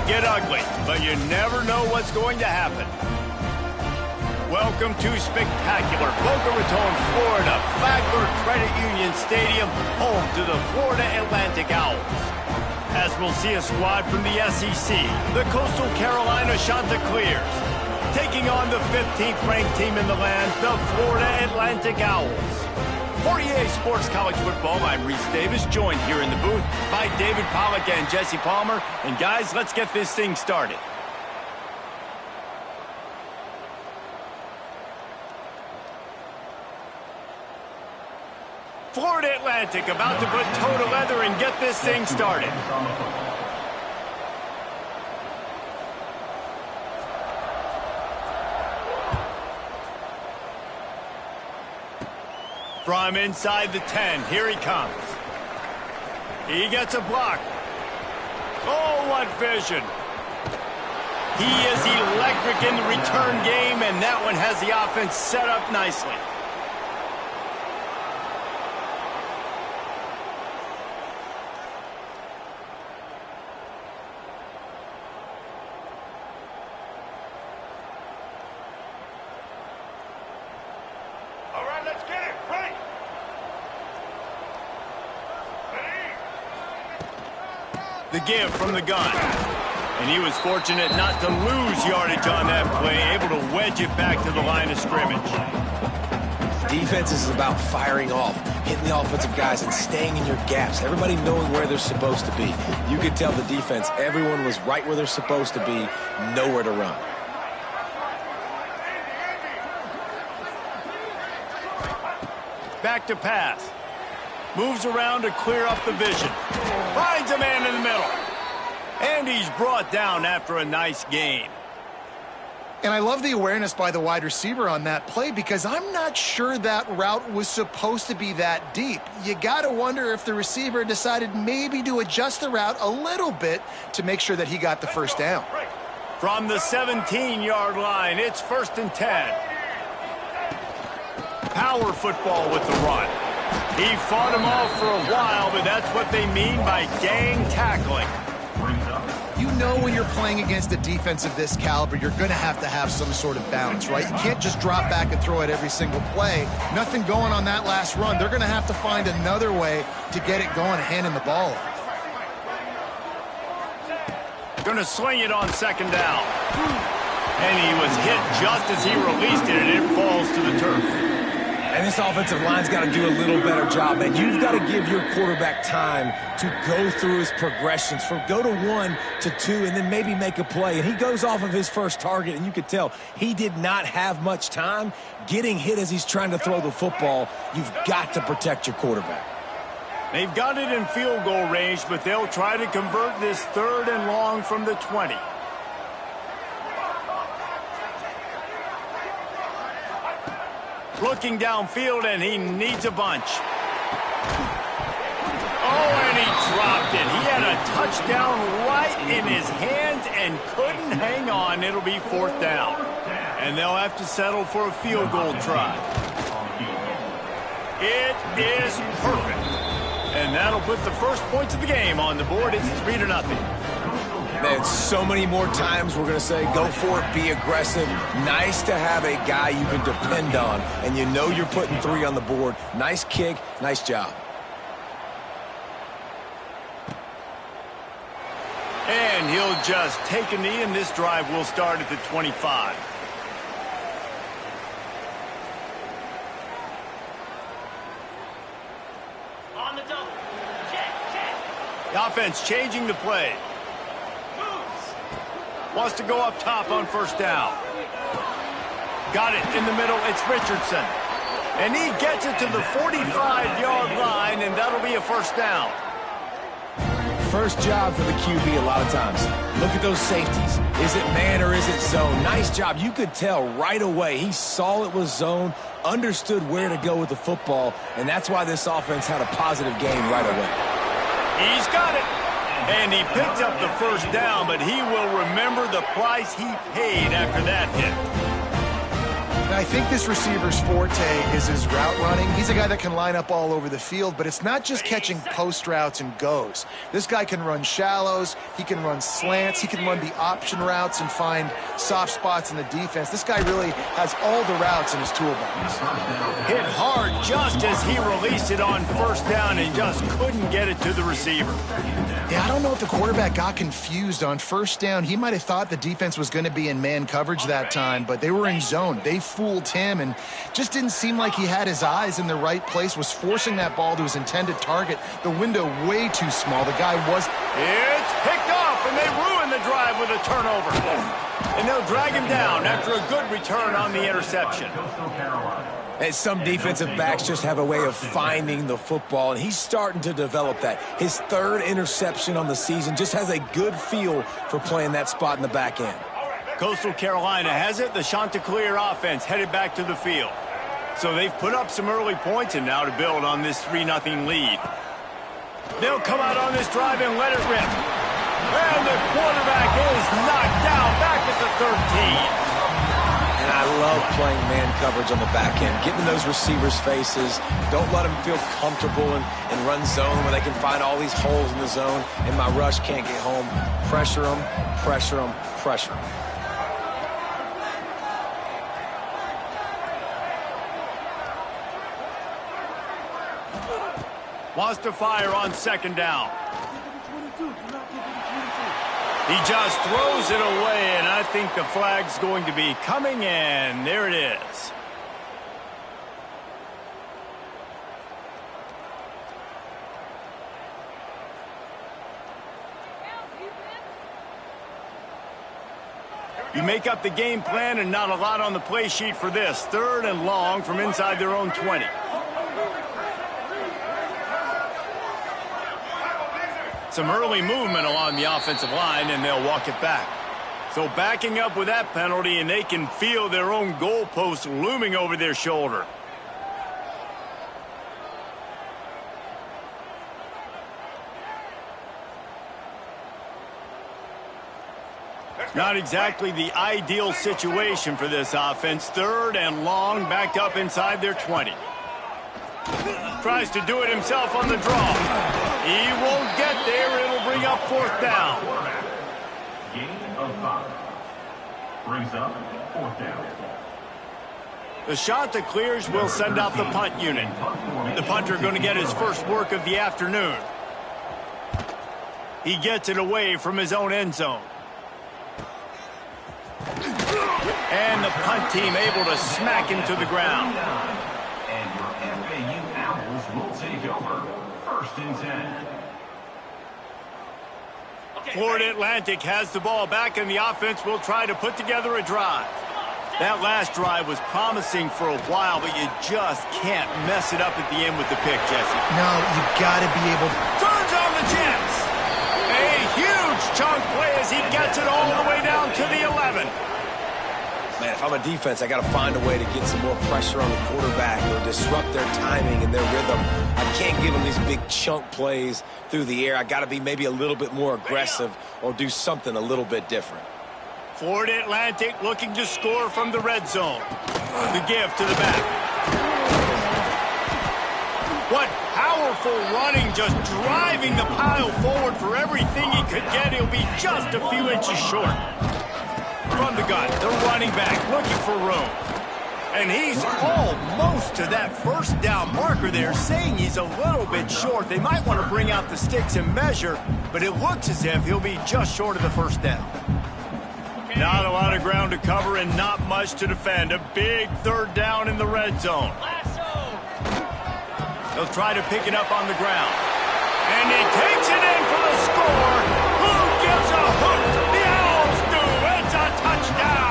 get ugly, but you never know what's going to happen. Welcome to spectacular Boca Raton, Florida, Flagler Credit Union Stadium, home to the Florida Atlantic Owls. As we'll see a squad from the SEC, the Coastal Carolina Chanticleers, taking on the 15th-ranked team in the land, the Florida Atlantic Owls. For EA Sports College Football, I'm Reese Davis, joined here in the booth by David Pollack and Jesse Palmer. And guys, let's get this thing started. Florida Atlantic about to put toe to leather and get this thing started. From inside the 10, here he comes. He gets a block. Oh, what vision. He is electric in the return game, and that one has the offense set up nicely. The give from the gun. And he was fortunate not to lose yardage on that play, able to wedge it back to the line of scrimmage. Defense is about firing off, hitting the offensive guys and staying in your gaps. Everybody knowing where they're supposed to be. You could tell the defense, everyone was right where they're supposed to be, nowhere to run. Back to pass. Moves around to clear up the vision. Finds a man in the middle. And he's brought down after a nice gain. And I love the awareness by the wide receiver on that play because I'm not sure that route was supposed to be that deep. You got to wonder if the receiver decided maybe to adjust the route a little bit to make sure that he got the first down. From the 17-yard line, it's 1st and 10. Power football with the run. He fought them off for a while, but that's what they mean by gang tackling. You know when you're playing against a defense of this caliber, you're going to have some sort of balance, right? You can't just drop back and throw it every single play. Nothing going on that last run. They're going to have to find another way to get it going and handing the ball off. Going to sling it on 2nd down. And he was hit just as he released it, and it falls to the turf. And this offensive line's got to do a little better job, man. You've got to give your quarterback time to go through his progressions from go to 1 to 2 and then maybe make a play. And he goes off of his first target, and you could tell he did not have much time getting hit as he's trying to throw the football. You've got to protect your quarterback. They've got it in field goal range, but they'll try to convert this 3rd and long from the 20. Looking downfield, and he needs a bunch. Oh, and he dropped it. He had a touchdown right in his hands and couldn't hang on. It'll be 4th down. And they'll have to settle for a field goal try. It is perfect. And that'll put the first points of the game on the board. It's 3-0. Man, so many more times we're going to say, go for it, be aggressive. Nice to have a guy you can depend on, and you know you're putting 3 on the board. Nice kick, nice job. And he'll just take a knee, and this drive will start at the 25. On the double. Check. The offense changing the play. Wants to go up top on 1st down. Got it in the middle. It's Richardson. And he gets it to the 45-yard line, and that'll be a 1st down. First job for the QB a lot of times. Look at those safeties. Is it man or is it zone? Nice job. You could tell right away. He saw it was zone, understood where to go with the football, and that's why this offense had a positive game right away. He's got it. And he picked up the 1st down, but he will remember the price he paid after that hit. And I think this receiver's forte is his route running. He's a guy that can line up all over the field, but it's not just catching post routes and goes. This guy can run shallows, he can run slants, he can run the option routes and find soft spots in the defense. This guy really has all the routes in his toolbox. Hit hard just as he released it on first down and just couldn't get it to the receiver. Yeah, I don't know if the quarterback got confused on first down. He might have thought the defense was going to be in man coverage that time, but they were in zone. They fooled him and just didn't seem like he had his eyes in the right place, was forcing that ball to his intended target. The window way too small. The guy was... It's picked off, and they ruin the drive with a turnover. And they'll drag him down after a good return on the interception. And some defensive backs just have a way of finding the football, and he's starting to develop that. His third interception on the season, just has a good feel for playing that spot in the back end. Coastal Carolina has it. The Chanticleer offense headed back to the field. So they've put up some early points, and now to build on this 3-0 lead. They'll come out on this drive and let it rip. And the quarterback is knocked down back at the 13. And I love playing man coverage on the back end, getting in those receivers' faces. Don't let them feel comfortable and run zone where they can find all these holes in the zone, and my rush can't get home. Pressure them, pressure them, pressure them. Wants to fire on second down. He just throws it away, and I think the flag's going to be coming in. There it is. You make up the game plan and not a lot on the play sheet for this. 3rd and long from inside their own 20. Some early movement along the offensive line, and they'll walk it back. So backing up with that penalty, and they can feel their own goalpost looming over their shoulder. Not exactly the ideal situation for this offense. 3rd and long, backed up inside their 20. Tries to do it himself on the draw. He won't get there. It'll bring up 4th down. Gain of 5. Brings up 4th down. The Chanticleers will send out the punt unit. The punter going to get his first work of the afternoon. He gets it away from his own end zone. And the punt team able to smack him to the ground. And your FAU Owls will take over. 1st and 10. Florida Atlantic has the ball back, and the offense will try to put together a drive. That last drive was promising for a while, but you just can't mess it up at the end with the pick, Jesse. No, you got to be able... Turns on the Jets. A huge chunk play as he gets it all the way down to the 11. Man, if I'm a defense, I got to find a way to get some more pressure on the quarterback or disrupt their timing and their rhythm. I can't give them these big chunk plays through the air. I got to be maybe a little bit more aggressive or do something a little bit different. Florida Atlantic looking to score from the red zone. The give to the back. What powerful running, just driving the pile forward for everything he could get. He'll be just a few inches short. From the gun, the running back looking for room. And he's almost to that 1st down marker there, saying he's a little bit short. They might want to bring out the sticks and measure, but it looks as if he'll be just short of the 1st down. Not a lot of ground to cover and not much to defend. A big 3rd down in the red zone. They'll try to pick it up on the ground. And he takes it in for the score. Who gives a hoot? The Owls do. It's a touchdown.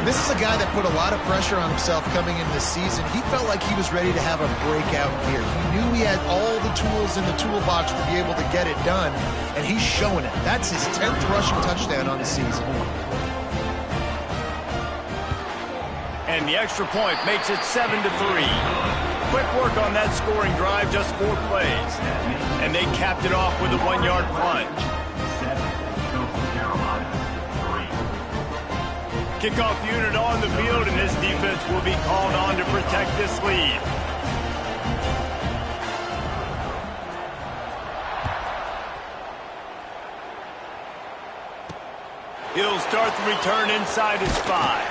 This is a guy that put a lot of pressure on himself coming into the season. He felt like he was ready to have a breakout year. He knew he had all the tools in the toolbox to be able to get it done, and he's showing it. That's his 10th rushing touchdown on the season. And the extra point makes it 7-3. Quick work on that scoring drive, just 4 plays. And they capped it off with a 1-yard plunge. Kickoff unit on the field, and this defense will be called on to protect this lead. He'll start the return inside his 5.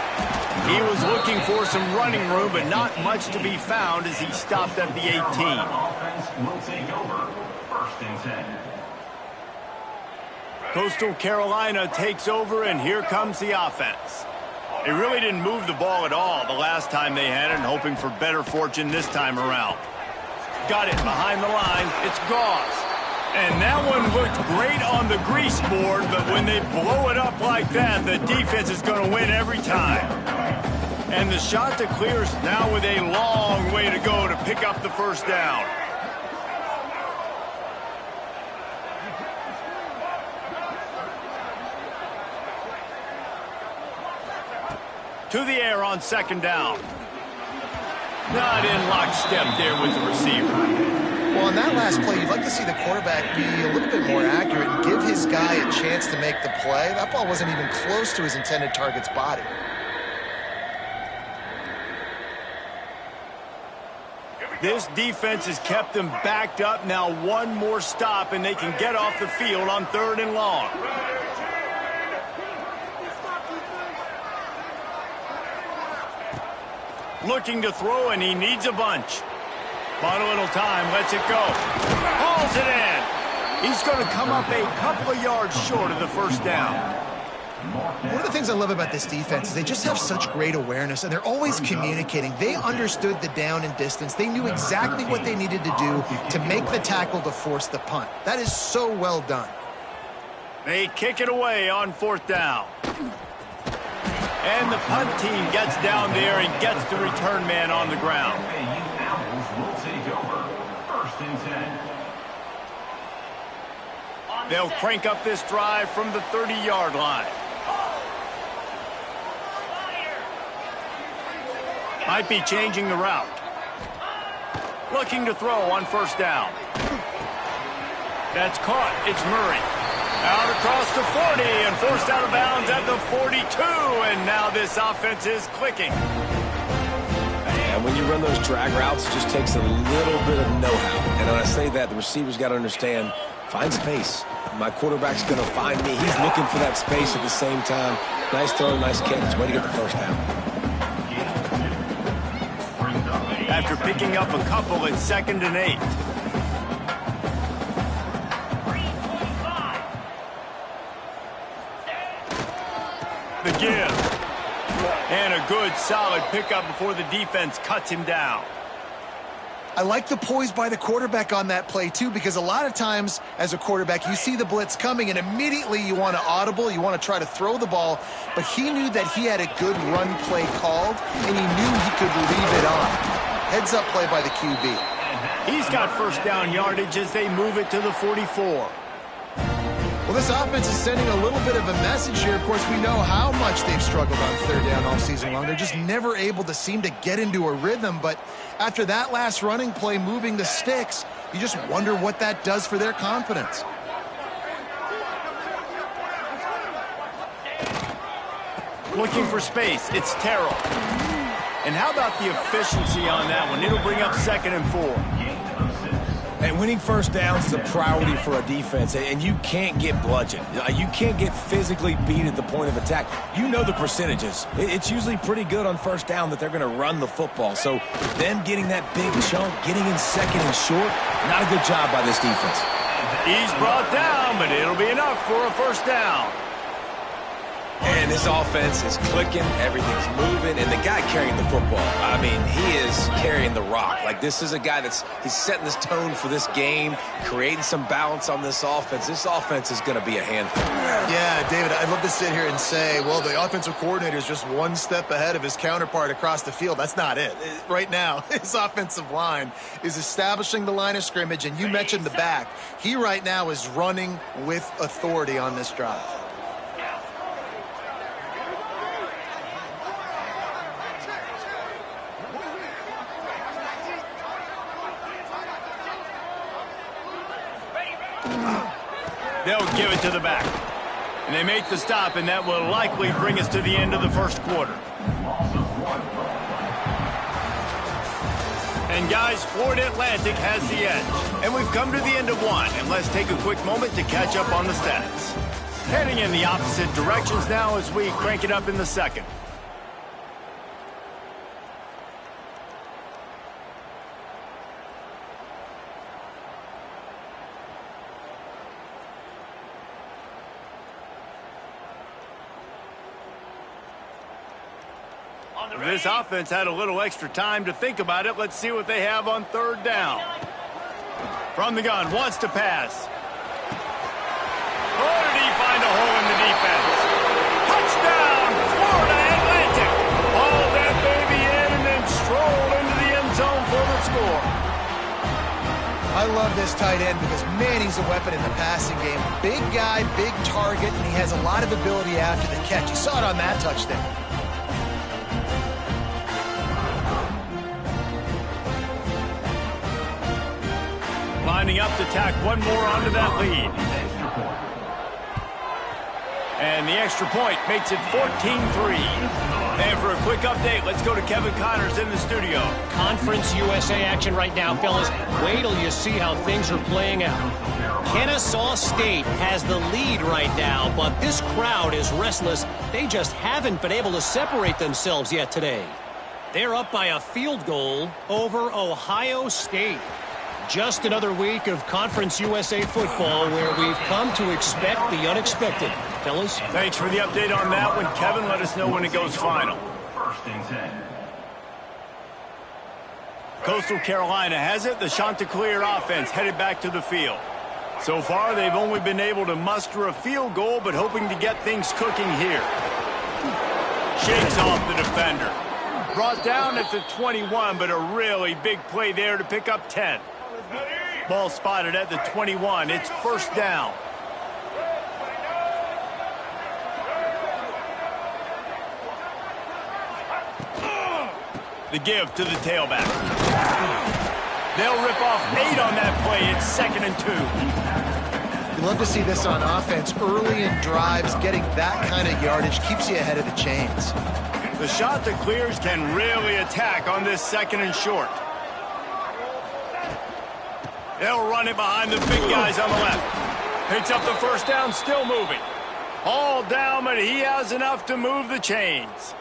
He was looking for some running room, but not much to be found as he stopped at the 18. Offense will take over. 1st and 10. Coastal Carolina takes over, and here comes the offense. They really didn't move the ball at all the last time they had it, and hoping for better fortune this time around. Got it behind the line. It's Goss. And that one looked great on the grease board, but when they blow it up like that, the defense is going to win every time. And the shot to clear is now with a long way to go to pick up the 1st down. To the air on 2nd down. Not in lockstep there with the receiver. Well, on that last play, you'd like to see the quarterback be a little bit more accurate and give his guy a chance to make the play. That ball wasn't even close to his intended target's body. This defense has kept them backed up. Now one more stop, and they can get off the field on 3rd and long. Looking to throw, and he needs a bunch. Bought a little time, lets it go. Hauls it in. He's going to come up a couple of yards short of the 1st down. One of the things I love about this defense is they just have such great awareness, and they're always communicating. They understood the down and distance. They knew exactly what they needed to do to make the tackle to force the punt. That is so well done. They kick it away on 4th down. And the punt team gets down there and gets the return man on the ground. FAU Owls will take over. 1st and 10. They'll crank up this drive from the 30-yard line. Might be changing the route. Looking to throw on 1st down. That's caught. It's Murray. Out across the 40 and forced out of bounds at the 42. And now this offense is clicking. And when you run those drag routes, it just takes a little bit of know-how. And when I say that, the receiver's got to understand, find space. My quarterback's going to find me. He's looking for that space at the same time. Nice throw, nice catch. Way to get the 1st down. After picking up a couple, it's 2nd and 8. The give. And a good, solid pickup before the defense cuts him down. I like the poise by the quarterback on that play, too, because a lot of times as a quarterback, you see the blitz coming, and immediately you want to audible, you want to try to throw the ball, but he knew that he had a good run play called, and he knew he could leave it on. Heads-up play by the QB. He's got 1st down yardage as they move it to the 44. Well, this offense is sending a little bit of a message here. Of course, we know how much they've struggled on 3rd down all season long. They're just never able to seem to get into a rhythm. But after that last running play moving the sticks, you just wonder what that does for their confidence. Looking for space. It's Terrell. And how about the efficiency on that one? It'll bring up 2nd and 4. And winning 1st downs is a priority for a defense, and you can't get bludgeoned. You can't get physically beat at the point of attack. You know the percentages. It's usually pretty good on 1st down that they're going to run the football. So them getting that big chunk, getting in 2nd and short, not a good job by this defense. He's brought down, but it'll be enough for a 1st down. And this offense is clicking, everything's moving, and the guy carrying the football, I mean, he is carrying the rock. Like, this is a guy he's setting this tone for this game, creating some balance on this offense. This offense is going to be a handful. Yeah, David, I'd love to sit here and say, well, the offensive coordinator is just one step ahead of his counterpart across the field. That's not it. Right now, his offensive line is establishing the line of scrimmage, and you mentioned the back. He right now is running with authority on this drive. They'll give it to the back. And they make the stop, and that will likely bring us to the end of the first quarter. And guys, Florida Atlantic has the edge. And we've come to the end of one, and let's take a quick moment to catch up on the stats. Heading in the opposite directions now as we crank it up in the second. This offense had a little extra time to think about it. Let's see what they have on third down. From the gun, wants to pass. Oh, did he find a hole in the defense? Touchdown, Florida Atlantic. Hauled that baby in and then strolled into the end zone for the score. I love this tight end because, man, he's a weapon in the passing game. Big guy, big target, and he has a lot of ability after the catch. You saw it on that touchdown. Lining up to tack one more onto that lead. And the extra point makes it 14-3. And for a quick update, let's go to Kevin Connors in the studio. Conference USA action right now, fellas. Wait till you see how things are playing out. Kennesaw State has the lead right now, but this crowd is restless. They just haven't been able to separate themselves yet today. They're up by a field goal over Ohio State. Just another week of Conference USA football where we've come to expect the unexpected. Fellas? Thanks for the update on that one, Kevin. Let us know when it goes final. First and 10. Coastal Carolina has it. The Chanticleer offense headed back to the field. So far, they've only been able to muster a field goal, but hoping to get things cooking here. Shakes off the defender. Brought down at the 21, but a really big play there to pick up 10. Ball spotted at the 21. It's first down. The give to the tailback. They'll rip off 8 on that play. It's 2nd and 2. You love to see this on offense. Early in drives, getting that kind of yardage keeps you ahead of the chains. The Chanticleers can really attack on this 2nd and short. They'll run it behind the big guys on the left. Picks up the first down, still moving. All down, but he has enough to move the chains.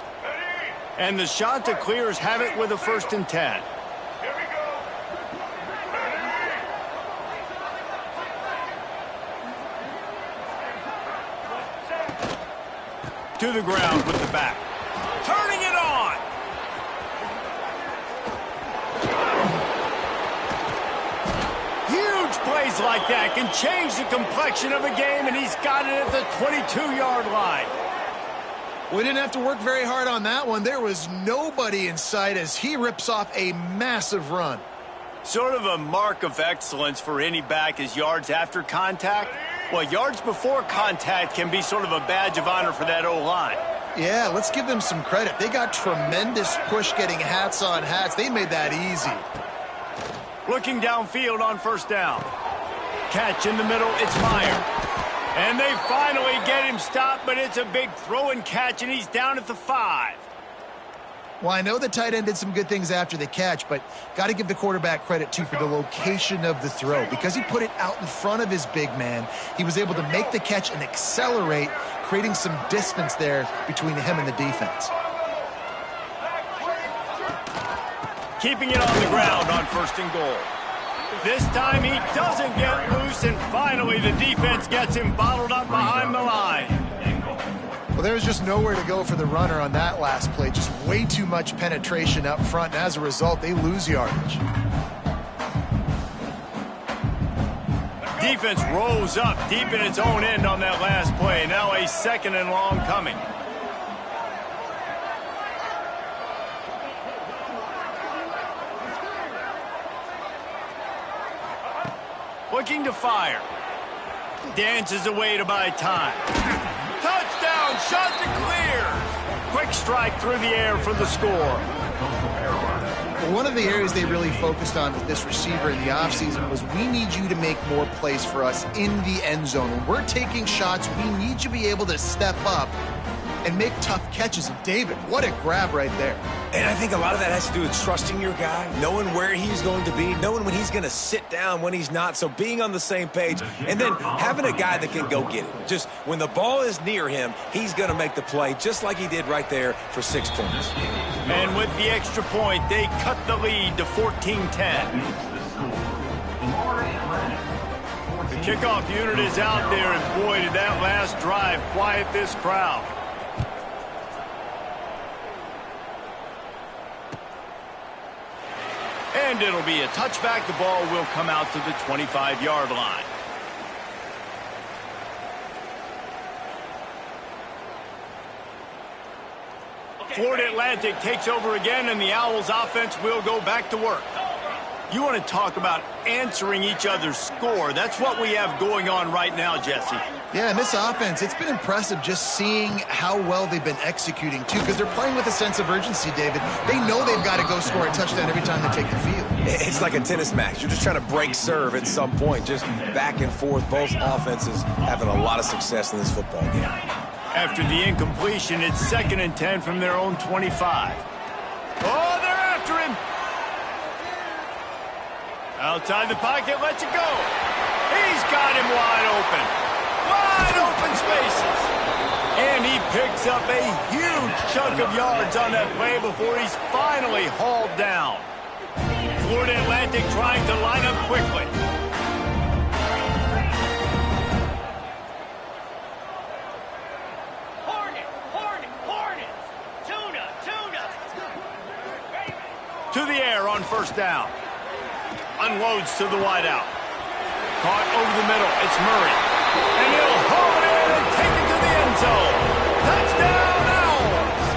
And the Chanticleers have it with a 1st and 10. To the ground with the back. Turning it on. Huge plays like that can change the complexion of a game, and he's got it at the 22-yard line. We didn't have to work very hard on that one. There was nobody in sight as he rips off a massive run. Sort of a mark of excellence for any back is yards after contact. Well, yards before contact can be sort of a badge of honor for that O-line. Yeah, let's give them some credit. They got tremendous push getting hats on hats. They made that easy. Looking downfield on first down. Catch in the middle, it's Meyer. And they finally get him stopped, but it's a big throw and catch, and he's down at the 5. Well, I know the tight end did some good things after the catch, but got to give the quarterback credit, too, for the location of the throw. Because he put it out in front of his big man, he was able to make the catch and accelerate, creating some distance there between him and the defense. Keeping it on the ground on 1st and goal. This time he doesn't get loose, and finally the defense gets him bottled up behind the line. Well, there was just nowhere to go for the runner on that last play. Just way too much penetration up front, and as a result, they lose yardage. Defense rose up deep in its own end on that last play. Now a 2nd and long coming. Looking to fire. Dances away to buy time. Touchdown, Chanticleer! Quick strike through the air for the score. Well, one of the areas they really focused on with this receiver in the offseason was we need you to make more plays for us in the end zone. When we're taking shots, we need you to be able to step up and make tough catches. And David, what a grab right there. And I think a lot of that has to do with trusting your guy, knowing where he's going to be, knowing when he's going to sit down, when he's not. So being on the same page, and then having a guy that can go get it. Just when the ball is near him, he's going to make the play just like he did right there for 6 points. And with the extra point, they cut the lead to 14-10. The kickoff unit is out there, and boy, did that last drive quiet this crowd. And it'll be a touchback. The ball will come out to the 25-yard line. Florida Atlantic takes over again, and the Owls offense will go back to work. You want to talk about answering each other's score. That's what we have going on right now, Jesse. Yeah, and this offense, it's been impressive just seeing how well they've been executing, too, because they're playing with a sense of urgency, David. They know they've got to go score a touchdown every time they take the field. It's like a tennis match. You're just trying to break serve at some point, just back and forth. Both offenses having a lot of success in this football game. After the incompletion, it's 2nd and 10 from their own 25. Oh, they're after him. Outside the pocket, lets it go. He's got him wide open. Wide open spaces. And he picks up a huge chunk of yards on that play before he's finally hauled down. Florida Atlantic trying to line up quickly. To the air on 1st down. Unloads to the wideout. Caught over the middle. It's Murray. And he'll haul it in and take it to the end zone. Touchdown, Owls!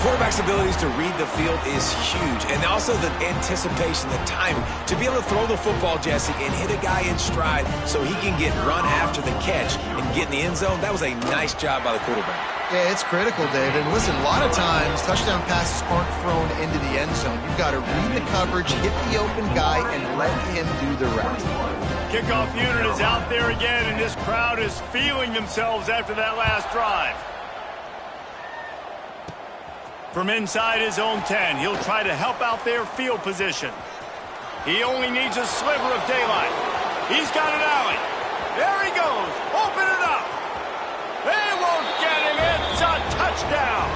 Quarterback's abilities to read the field is huge. And also the anticipation, the timing. To be able to throw the football, Jesse, and hit a guy in stride so he can get run after the catch and get in the end zone, that was a nice job by the quarterback. Yeah, it's critical, David. Listen, a lot of times touchdown passes aren't thrown into the end zone. You've got to read the coverage, hit the open guy, and let him do the rest. Kickoff unit is out there again, and this crowd is feeling themselves after that last drive. From inside his own 10, he'll try to help out their field position. He only needs a sliver of daylight. He's got an alley. There he goes. Open it up. They won't get him. It's a touchdown.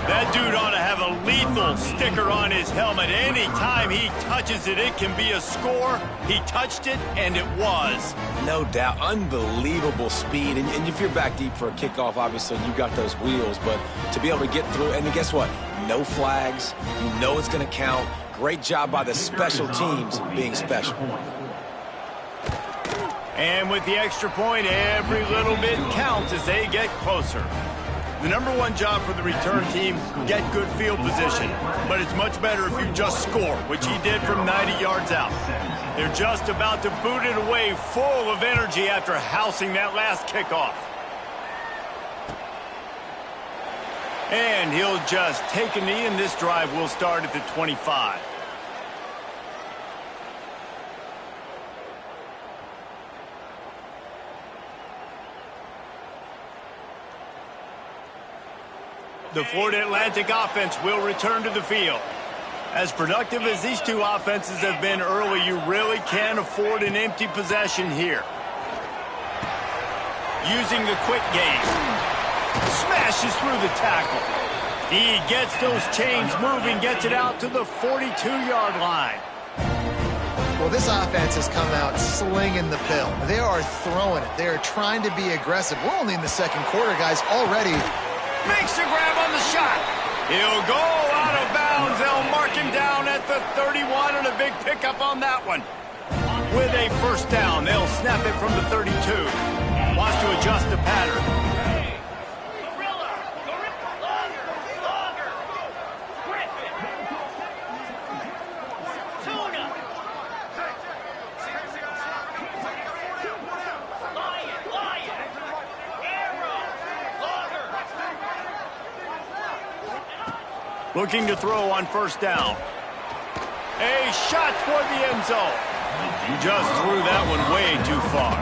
That dude ought to have a lethal sticker on his helmet. Anytime he touches it, it can be a score. He touched it, and it was. No doubt. Unbelievable speed. And if you're back deep for a kickoff, obviously you got those wheels. But to be able to get through, and guess what? No flags. You know it's going to count. Great job by the special teams being special. And with the extra point, every little bit counts as they get closer. The #1 job for the return team, get good field position. But it's much better if you just score, which he did from 90 yards out. They're just about to boot it away full of energy after housing that last kickoff. And he'll just take a knee, and this drive will start at the 25. The Florida Atlantic offense will return to the field. As productive as these two offenses have been early, you really can't afford an empty possession here. Using the quick game. Smashes through the tackle. He gets those chains moving, gets it out to the 42-yard line. Well, this offense has come out slinging the pill. They are throwing it. They are trying to be aggressive. We're only in the 2nd quarter, guys, already. Makes the grab on the shot. He'll go out of bounds. They'll mark him down at the 31, and a big pickup on that one. With a 1st down, they'll snap it from the 32. Wants to adjust the pattern. Looking to throw on first down. A shot toward the end zone. Just threw that one way too far.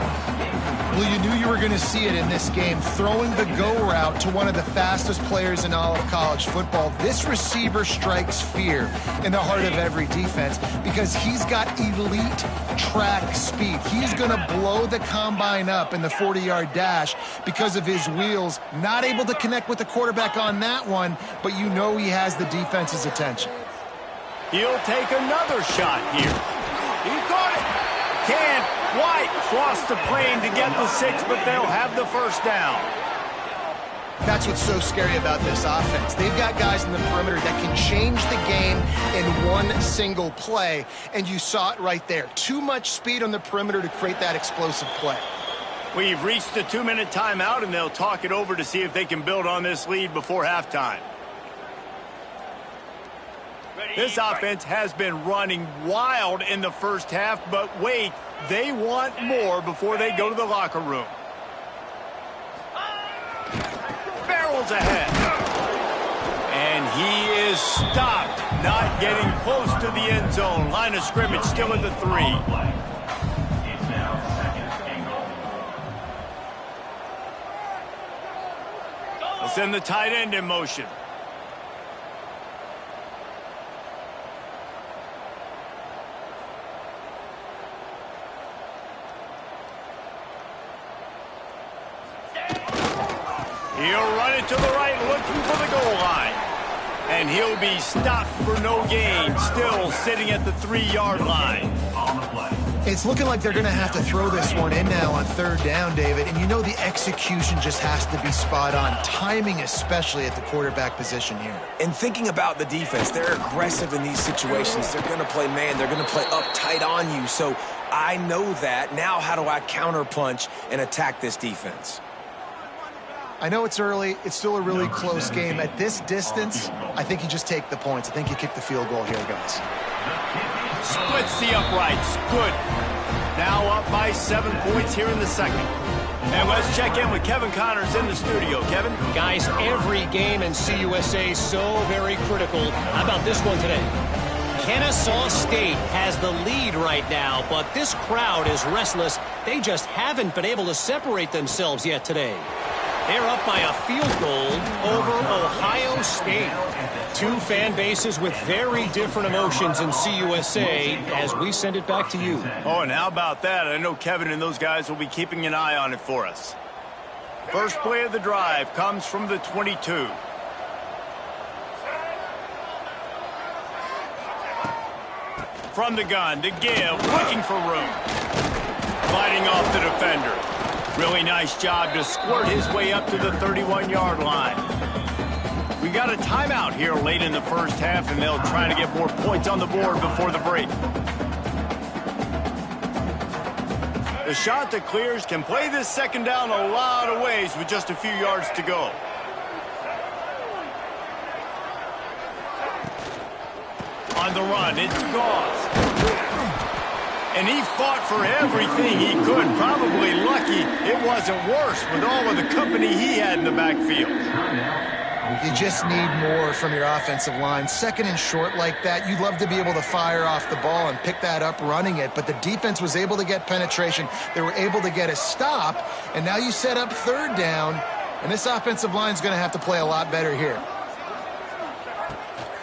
Well, you knew you were going to see it in this game. Throwing the go route to one of the fastest players in all of college football. This receiver strikes fear in the heart of every defense because he's got elite track speed. He's going to blow the combine up in the 40-yard dash because of his wheels. Not able to connect with the quarterback on that one, but you know he has the defense's attention. He'll take another shot here. He got it. Can't quite cross the plane to get the 6, but they'll have the first down. That's what's so scary about this offense. They've got guys in the perimeter that can change the game in one single play, and you saw it right there. Too much speed on the perimeter to create that explosive play. We've reached the 2-minute timeout, and they'll talk it over to see if they can build on this lead before halftime. This offense has been running wild in the first half, but wait, they want more before they go to the locker room. Barrels ahead. And he is stopped, not getting close to the end zone. Line of scrimmage still at the 3. They'll send the tight end in motion. He'll run it to the right, looking for the goal line. And he'll be stopped for no gain, still sitting at the 3-yard line. It's looking like they're going to have to throw this one in now on third down, David. And you know the execution just has to be spot on. Timing especially at the quarterback position here. And thinking about the defense, they're aggressive in these situations. They're going to play man. They're going to play up tight on you. So I know that. Now how do I counterpunch and attack this defense? I know it's early. It's still a really close game. At this distance, I think you just take the points. I think you kick the field goal here, guys. Splits the uprights. Good. Now up by 7 points here in the second. And let's check in with Kevin Connors in the studio. Kevin? Guys, every game in CUSA is so very critical. How about this one today? Kennesaw State has the lead right now, but this crowd is restless. They just haven't been able to separate themselves yet today. They're up by a field goal over Ohio State. Two fan bases with very different emotions in CUSA as we send it back to you. Oh, and how about that? I know Kevin and those guys will be keeping an eye on it for us. First play of the drive comes from the 22. From the gun to give, looking for room. Fighting off the defender. Really nice job to squirt his way up to the 31-yard line. We got a timeout here late in the first half, and they'll try to get more points on the board before the break. The shot that clears can play this second down a lot of ways with just a few yards to go. On the run, it's Goss. And he fought for everything he could. Probably lucky it wasn't worse with all of the company he had in the backfield. You just need more from your offensive line. Second and short like that, you'd love to be able to fire off the ball and pick that up running it. But the defense was able to get penetration. They were able to get a stop. And now you set up third down. And this offensive line is going to have to play a lot better here.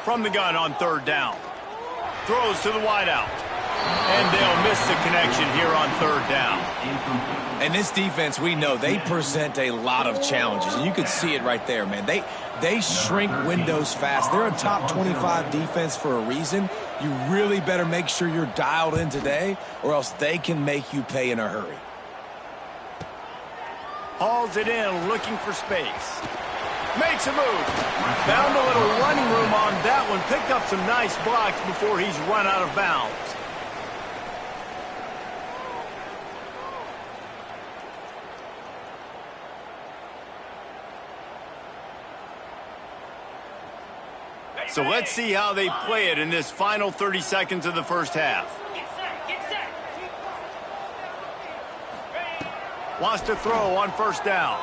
From the gun on third down. Throws to the wideout. And they'll miss the connection here on third down. And this defense, we know, they present a lot of challenges. And you can see it right there, man. They shrink windows fast. They're a top 25 defense for a reason. You really better make sure you're dialed in today, or else they can make you pay in a hurry. Hauls it in, looking for space. Makes a move. Found a little running room on that one. Picked up some nice blocks before he's run out of bounds. So let's see how they play it in this final 30 seconds of the first half. Wants to throw on first down.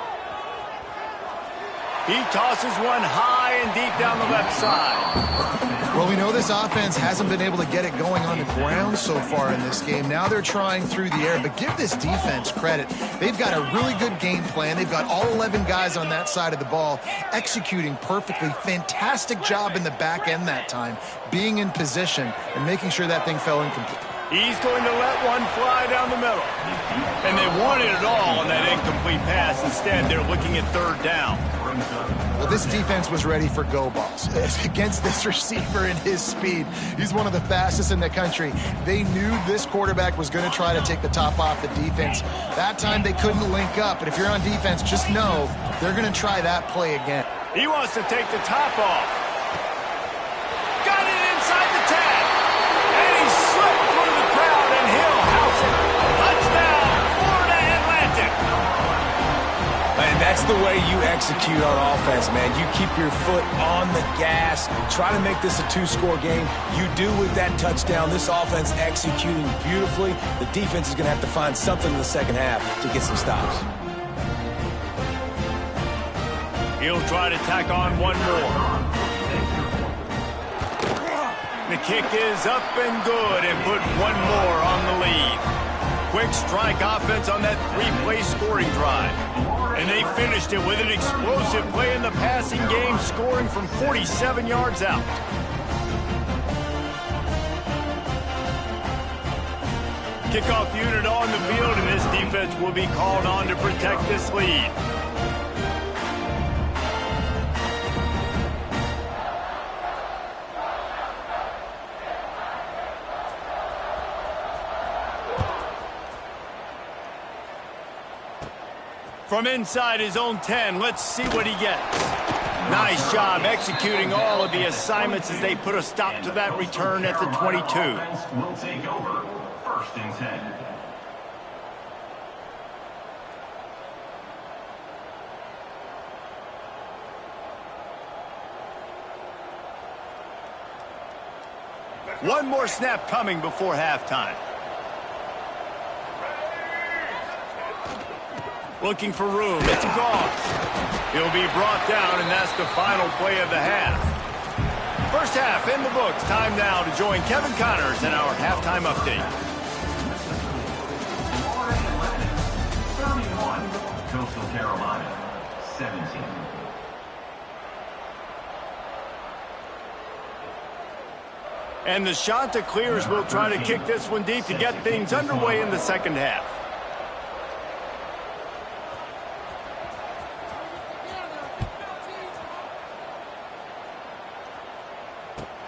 He tosses one high and deep down the left side. Well, we know this offense hasn't been able to get it going on the ground so far in this game. Now they're trying through the air, but give this defense credit. They've got a really good game plan. They've got all 11 guys on that side of the ball executing perfectly. Fantastic job in the back end that time, being in position and making sure that thing fell incomplete. He's going to let one fly down the middle. And they wanted it all on that incomplete pass. Instead, they're looking at third down. Well, this defense was ready for go balls against this receiver and his speed. He's one of the fastest in the country. They knew this quarterback was going to try to take the top off the defense. That time they couldn't link up. But if you're on defense, just know they're going to try that play again. He wants to take the top off. Got it inside the 10. And he slipped through the crowd, and he'll house it. Touchdown, Florida Atlantic. And that's the way you execute on offense, man. You keep your foot on the gas, try to make this a two-score game. You do with that touchdown. This offense executing beautifully. The defense is going to have to find something in the second half to get some stops. He'll try to tack on one more. The kick is up and good and put one more on the lead. Quick strike offense on that three-play scoring drive. And they finished it with an explosive play in the passing game, scoring from 47 yards out. Kickoff unit on the field, and this defense will be called on to protect this lead. From inside his own 10, let's see what he gets. Nice job executing all of the assignments as they put a stop to that return at the 22. Will take over. 1st and 10. One more snap coming before halftime. Looking for room. It's Goss. He'll be brought down, and that's the final play of the half. First half in the books. Time now to join Kevin Connors in our halftime update. 31, Coastal Carolina, 17. And the Chanticleers will try to kick this one deep to get things underway in the second half.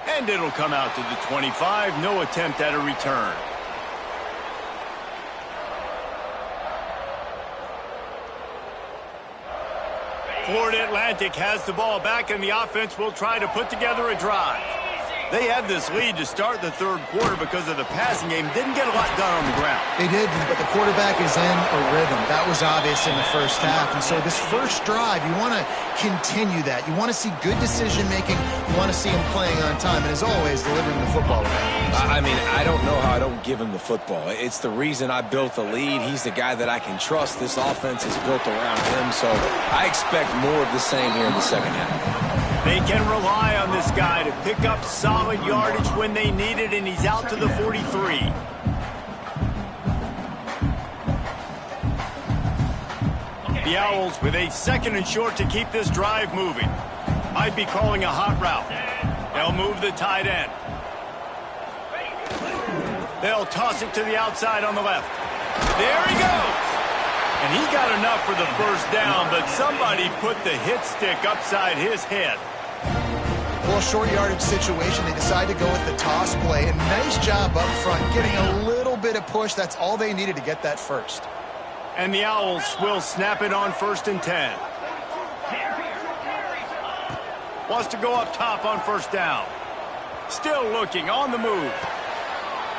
And it'll come out to the 25. No attempt at a return. Florida Atlantic has the ball back, and the offense will try to put together a drive. They had this lead to start the third quarter because of the passing game. Didn't get a lot done on the ground. They didn't, but the quarterback is in a rhythm. That was obvious in the first half. And so this first drive, you want to continue that. You want to see good decision-making. You want to see him playing on time. And as always, delivering the football. I mean, I don't know how I don't give him the football. It's the reason I built the lead. He's the guy that I can trust. This offense is built around him. So I expect more of the same here in the second half. They can rely on this guy to pick up solid yardage when they need it, and he's out to the 43. The Owls with a 2nd and short to keep this drive moving. Might be calling a hot route. They'll move the tight end. They'll toss it to the outside on the left. There he goes. And he got enough for the first down, but somebody put the hit stick upside his head. Well, short yardage situation, they decide to go with the toss play. And nice job up front, getting a little bit of push. That's all they needed to get that first. And the Owls will snap it on 1st and 10. Wants to go up top on 1st down. Still looking, on the move.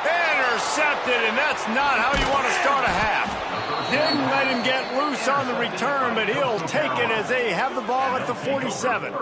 Intercepted, and that's not how you want to start a half. Didn't let him get loose on the return, but he'll take it as they have the ball at the 47.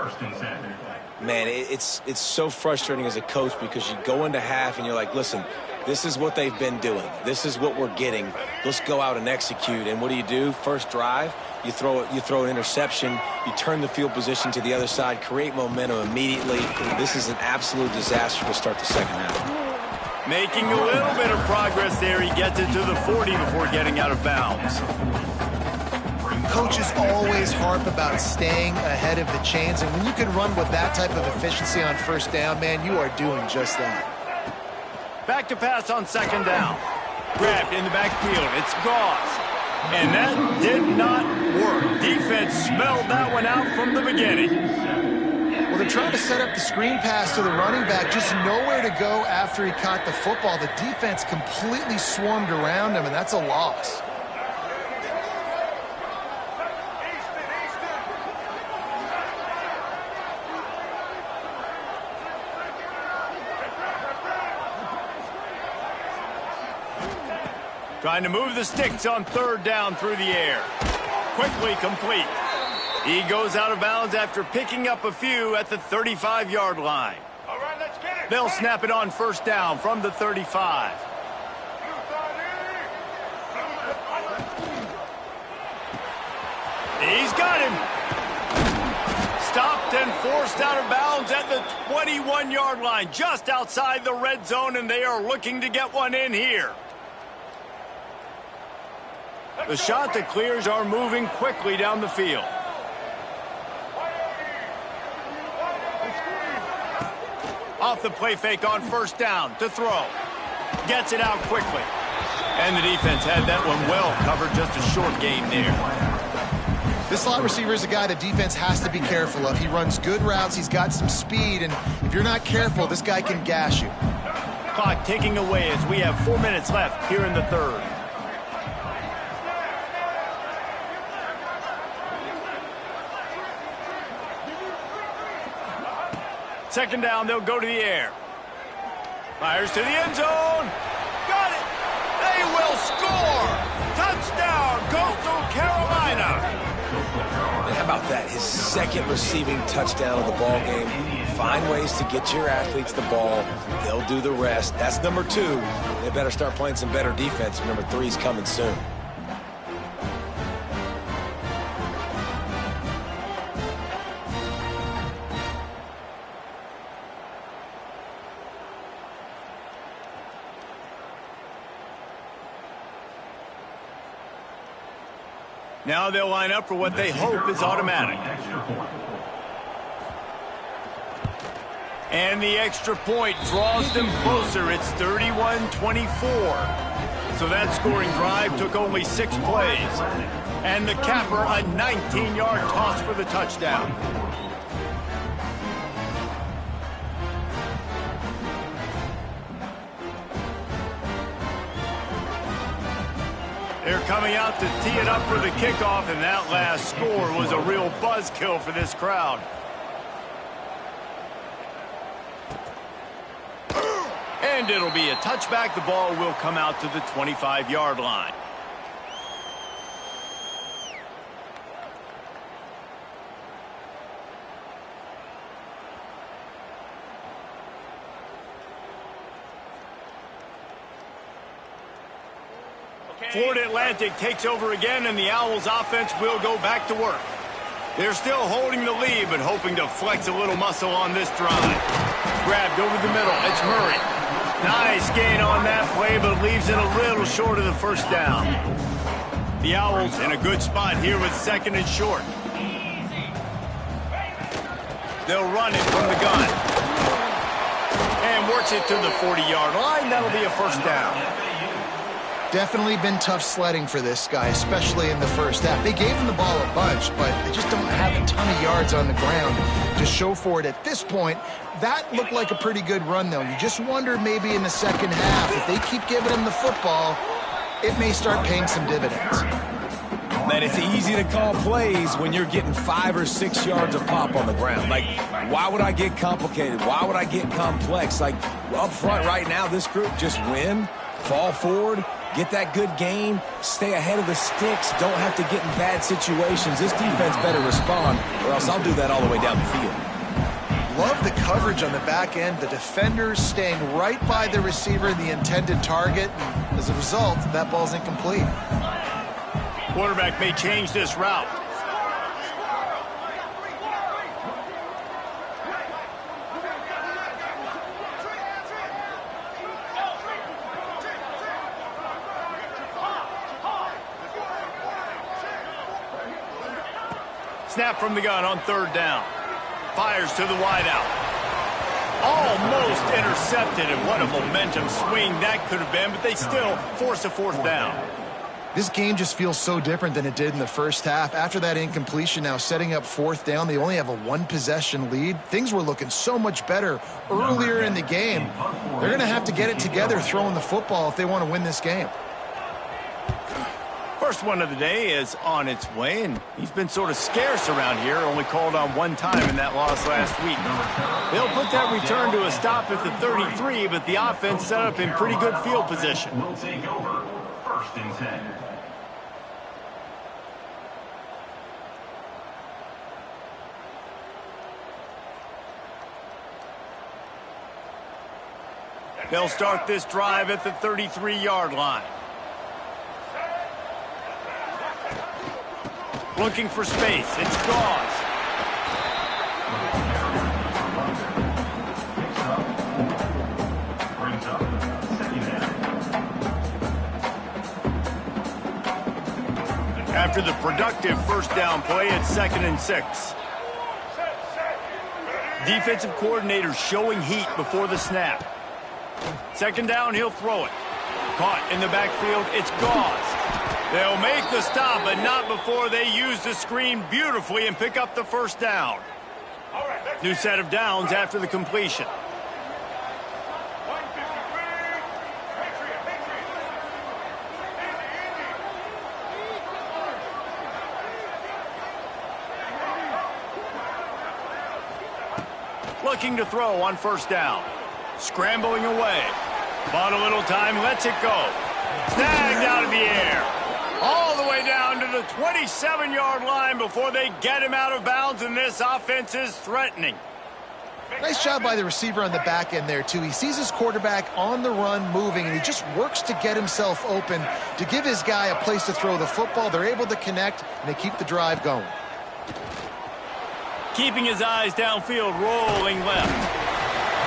Man, it's so frustrating as a coach because you go into half and you're like, listen, This is what they've been doing. This is what we're getting. Let's go out and execute. And what do? First drive, you throw an interception, you turn the field position to the other side, create momentum immediately. This is an absolute disaster to start the second half. Making a little bit of progress there. He gets it to the 40 before getting out of bounds. Coaches always harp about staying ahead of the chains, and when you can run with that type of efficiency on first down, man, you are doing just that. Back to pass on second down. Grabbed in the backfield. It's Goss. And that did not work. Defense smelled that one out from the beginning. Well, they're trying to set up the screen pass to the running back, just nowhere to go after he caught the football. The defense completely swarmed around him, and that's a loss. Trying to move the sticks on third down through the air. Quickly complete. He goes out of bounds after picking up a few at the 35-yard line. All right, let's get it. They'll snap it on first down from the 35. He's got him. Stopped and forced out of bounds at the 21-yard line, just outside the red zone, and they are looking to get one in here. The shot that clears are moving quickly down the field. Off the play fake on first down to throw. Gets it out quickly. And the defense had that one well covered, just a short gain there. This slot receiver is a guy the defense has to be careful of. He runs good routes, he's got some speed, and if you're not careful, this guy can gash you. Clock ticking away as we have 4 minutes left here in the third. Second down, they'll go to the air. Fires to the end zone. Got it. They will score. Touchdown, Coastal Carolina. How about that? His second receiving touchdown of the ball game. Find ways to get your athletes the ball. They'll do the rest. That's number 2. They better start playing some better defense. Number 3 is coming soon. Now they'll line up for what they hope is automatic. And the extra point draws them closer. It's 31-24. So that scoring drive took only 6 plays. And the capper, a 19-yard toss for the touchdown. They're coming out to tee it up for the kickoff, and that last score was a real buzzkill for this crowd. And it'll be a touchback. The ball will come out to the 25-yard line. Florida Atlantic takes over again, and the Owls offense will go back to work. They're still holding the lead, but hoping to flex a little muscle on this drive. Grabbed over the middle. It's Murray. Nice gain on that play, but leaves it a little short of the first down. The Owls in a good spot here with second and short. They'll run it from the gun. And works it to the 40-yard line. That'll be a first down. Definitely been tough sledding for this guy, especially in the first half. They gave him the ball a bunch, but they just don't have a ton of yards on the ground to show for it at this point. That looked like a pretty good run, though. You just wonder maybe in the second half, if they keep giving him the football, it may start paying some dividends. Man, it's easy to call plays when you're getting 5 or 6 yards of pop on the ground. Like, why would I get complicated? Why would I get complex? Like, up front right now, this group just win, fall forward, get that good gain, stay ahead of the sticks, don't have to get in bad situations. This defense better respond, or else I'll do that all the way down the field. Love the coverage on the back end. The defenders staying right by the receiver, the intended target. As a result, that ball's incomplete. Quarterback may change this route. Snap from the gun on third down. Fires to the wideout. Almost intercepted, and what a momentum swing that could have been, but they still force a fourth down. This game just feels so different than it did in the first half. After that incompletion, now setting up fourth down, they only have a one-possession lead. Things were looking so much better earlier in the game. They're going to have to get it together throwing the football if they want to win this game. First one of the day is on its way, and he's been sort of scarce around here, only called on one time in that loss last week. They'll put that return to a stop at the 33, but the offense set up in pretty good field position. Will take over. 1st and 10. They'll start this drive at the 33-yard line. Looking for space. It's Gauze. Brings up 2nd down. After the productive first down play, it's 2nd and 6. Defensive coordinator showing heat before the snap. 2nd down, he'll throw it. Caught in the backfield, it's Gauze. They'll make the stop, but not before they use the screen beautifully and pick up the first down. New set of downs after the completion. Looking to throw on first down. Scrambling away. Bought a little time, lets it go. Snagged out of the air. All the way down to the 27-yard line before they get him out of bounds, and this offense is threatening. Nice job by the receiver on the back end there, too. He sees his quarterback on the run moving, and he just works to get himself open to give his guy a place to throw the football. They're able to connect, and they keep the drive going. Keeping his eyes downfield, rolling left.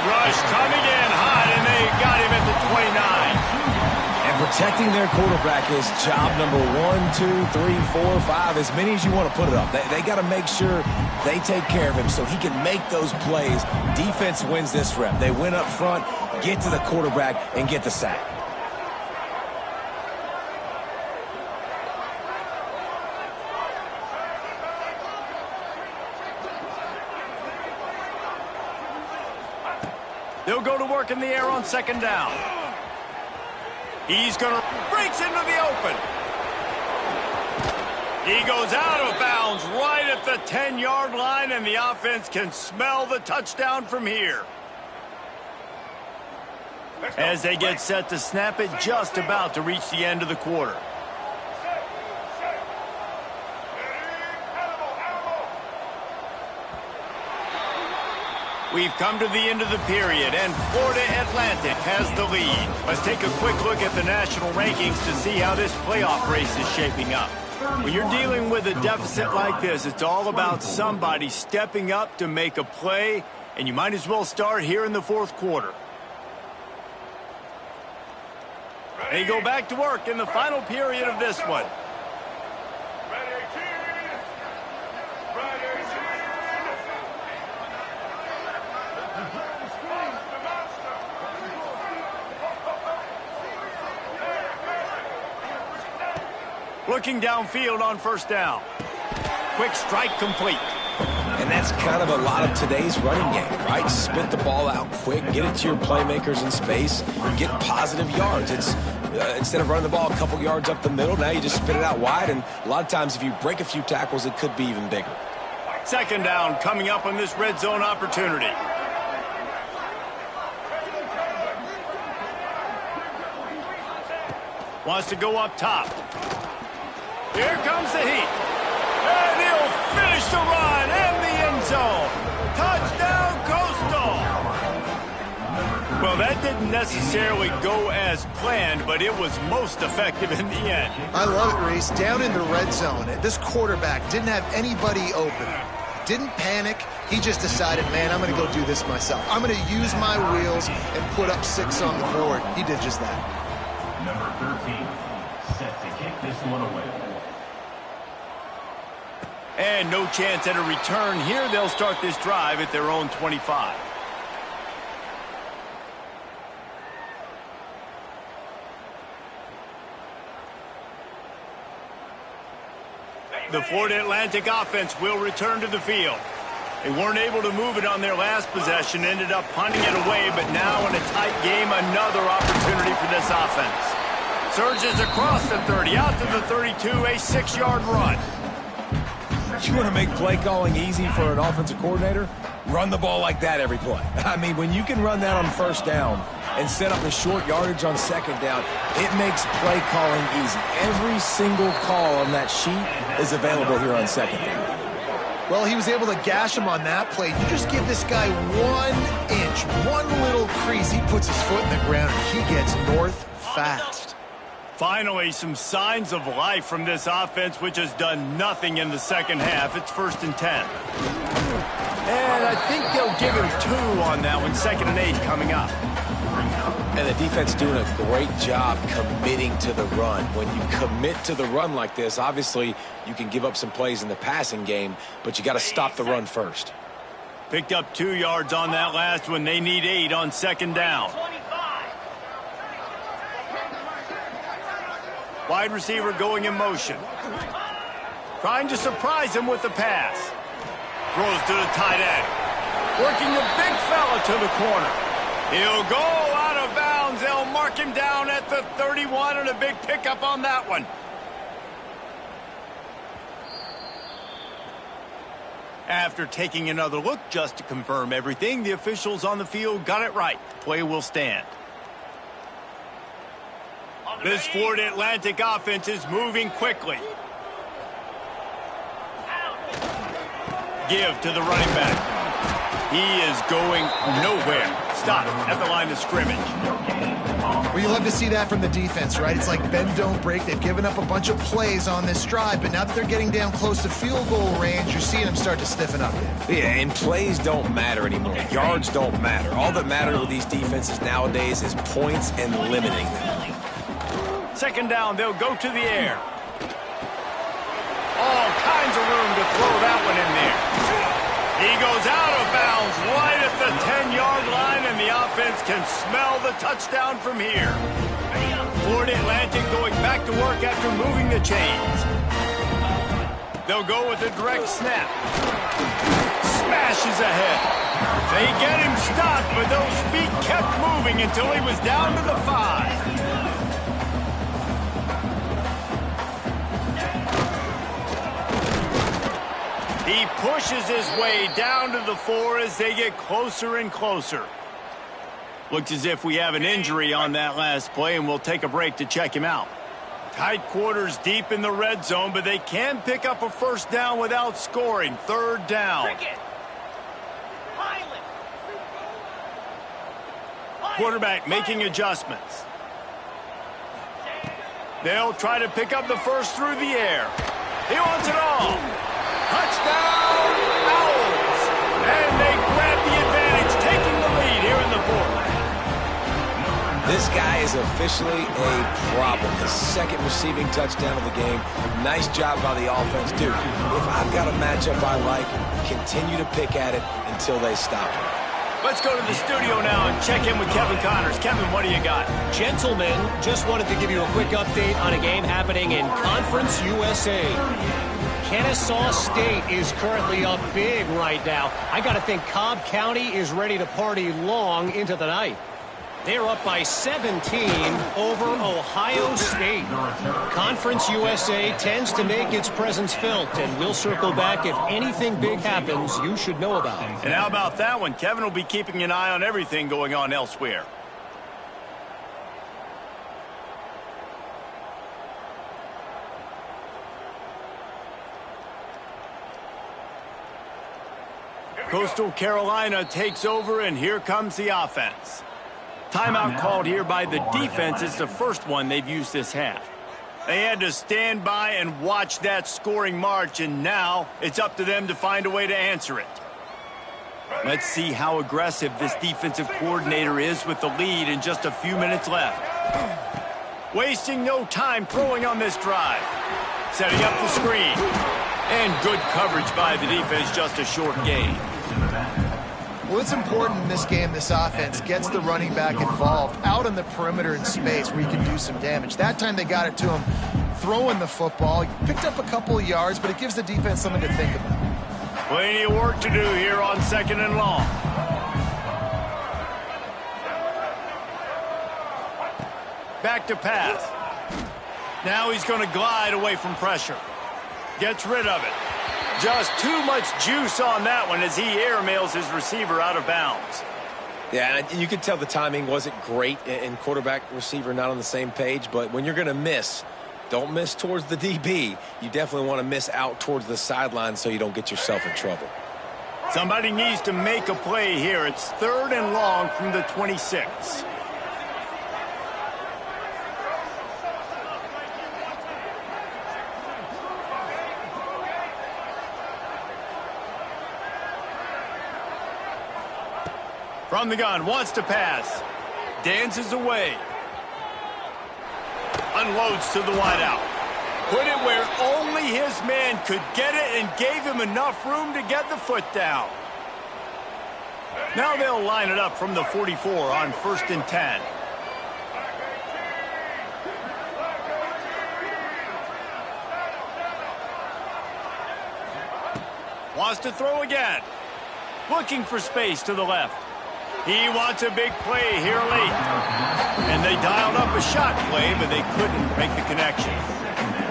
Rush coming in hot, and they got him at the 29. And protecting their quarterback is job number 1, 2, 3, 4, 5, as many as you want to put it up. They got to make sure they take care of him so he can make those plays. Defense wins this rep. They win up front, get to the quarterback, and get the sack. They'll go to work in the air on 2nd down. He's going to breaks into the open. He goes out of bounds right at the 10-yard line, and the offense can smell the touchdown from here. As they get set to snap it, just about to reach the end of the quarter. We've come to the end of the period, and Florida Atlantic has the lead. Let's take a quick look at the national rankings to see how this playoff race is shaping up. When you're dealing with a deficit like this, it's all about somebody stepping up to make a play, and you might as well start here in the 4th quarter. They go back to work in the final period of this one. Looking downfield on first down. Quick strike complete. And that's kind of a lot of today's running game, right? Spit the ball out quick, get it to your playmakers in space, get positive yards. It's instead of running the ball a couple yards up the middle, now you just spit it out wide, and a lot of times if you break a few tackles, it could be even bigger. 2nd down coming up on this red zone opportunity. Wants to go up top. Here comes the heat. And he'll finish the run in the end zone. Touchdown, Coach. didn't necessarily go as planned, but it was most effective in the end. I love it, Reese. Down in the red zone, this quarterback didn't have anybody open. Didn't panic. He just decided, man, I'm going to go do this myself. I'm going to use my wheels and put up 6 on the board. He did just that. Number 13, set to kick this one away. And no chance at a return here. They'll start this drive at their own 25. The Florida Atlantic offense will return to the field. They weren't able to move it on their last possession, ended up punting it away, but now in a tight game, another opportunity for this offense. Surges across the 30, out to the 32, a 6-yard run. You want to make play calling easy for an offensive coordinator? Run the ball like that every play. I mean, when you can run that on first down and set up a short yardage on second down, it makes play calling easy. Every single call on that sheet is available here on second down. Well, he was able to gash him on that play. You just give this guy 1 inch, one little crease. He puts his foot in the ground, and he gets north fast. Finally, some signs of life from this offense, which has done nothing in the second half. It's 1st and 10. And I think they'll give him 2 on that one. 2nd and 8 coming up. And the defense doing a great job committing to the run. When you commit to the run like this, obviously you can give up some plays in the passing game, but you got to stop the run first. Picked up 2 yards on that last one. They need 8 on 2nd down. Wide receiver going in motion. Trying to surprise him with the pass. Throws to the tight end. Working the big fella to the corner. He'll go out of bounds. They'll mark him down at the 31, and a big pickup on that one. After taking another look just to confirm everything, the officials on the field got it right. Play will stand. This Florida Atlantic offense is moving quickly. Give to the running back. He is going nowhere. Stop at the line of scrimmage. Well, you love to see that from the defense, right? It's like bend, don't break. They've given up a bunch of plays on this drive, but now that they're getting down close to field goal range, you're seeing them start to stiffen up. Yeah, and plays don't matter anymore. Yards don't matter. All that matters with these defenses nowadays is points and limiting them. 2nd down, they'll go to the air. All kinds of room to throw that one in there. He goes out of bounds right at the 10-yard line, and the offense can smell the touchdown from here. Florida Atlantic going back to work after moving the chains. They'll go with a direct snap. Smashes ahead. They get him stopped, but those feet kept moving until he was down to the 5. He pushes his way down to the 4 as they get closer and closer. Looks as if we have an injury on that last play, and we'll take a break to check him out. Tight quarters deep in the red zone, but they can pick up a 1st down without scoring. 3rd down. Quarterback making adjustments. They'll try to pick up the 1st through the air. He wants it all. Touchdown, Owls! And they grab the advantage, taking the lead here in the 4th. This guy is officially a problem. His 2nd receiving touchdown of the game. Nice job by the offense. Dude, if I've got a matchup I like, continue to pick at it until they stop it. Let's go to the studio now and check in with Kevin Connors. Kevin, what do you got? Gentlemen, just wanted to give you a quick update on a game happening in Conference USA. Kennesaw State is currently up big right now. I got to think Cobb County is ready to party long into the night. They're up by 17 over Ohio State. Conference USA tends to make its presence felt, and we'll circle back if anything big happens you should know about. And how about that one? Kevin will be keeping an eye on everything going on elsewhere. Coastal Carolina takes over, and here comes the offense. Timeout called here by the defense. It's the first one they've used this half. They had to stand by and watch that scoring march, and now it's up to them to find a way to answer it. Let's see how aggressive this defensive coordinator is with the lead and just a few minutes left. Wasting no time throwing on this drive. Setting up the screen. And good coverage by the defense, just a short gain. Well, it's important in this game this offense gets the running back involved out on the perimeter in space where you can do some damage. That time they got it to him throwing the football. He picked up a couple of yards, but it gives the defense something to think about. Plenty of work to do here on 2nd and long. Back to pass. Now he's going to glide away from pressure. Gets rid of it. Just too much juice on that one as he airmails his receiver out of bounds. Yeah, and you could tell the timing wasn't great and quarterback receiver not on the same page, but when you're going to miss, don't miss towards the DB. You definitely want to miss out towards the sideline so you don't get yourself in trouble. Somebody needs to make a play here. It's 3rd and long from the 26. From the gun, wants to pass. Dances away. Unloads to the wideout. Put it where only his man could get it and gave him enough room to get the foot down. Now they'll line it up from the 44 on 1st and 10. Wants to throw again. Looking for space to the left. He wants a big play here late. And they dialed up a shot play, but they couldn't make the connection.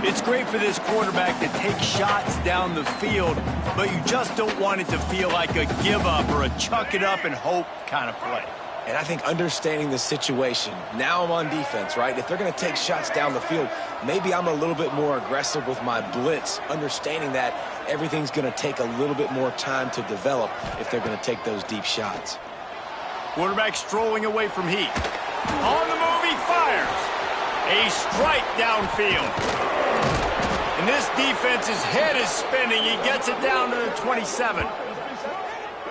It's great for this quarterback to take shots down the field, but you just don't want it to feel like a give-up or a chuck-it-up and hope kind of play. And I think understanding the situation, now I'm on defense, right? If they're going to take shots down the field, maybe I'm a little bit more aggressive with my blitz, understanding that everything's going to take a little bit more time to develop if they're going to take those deep shots. Quarterback strolling away from heat. On the move, he fires. A strike downfield. And this defense's head is spinning. He gets it down to the 27.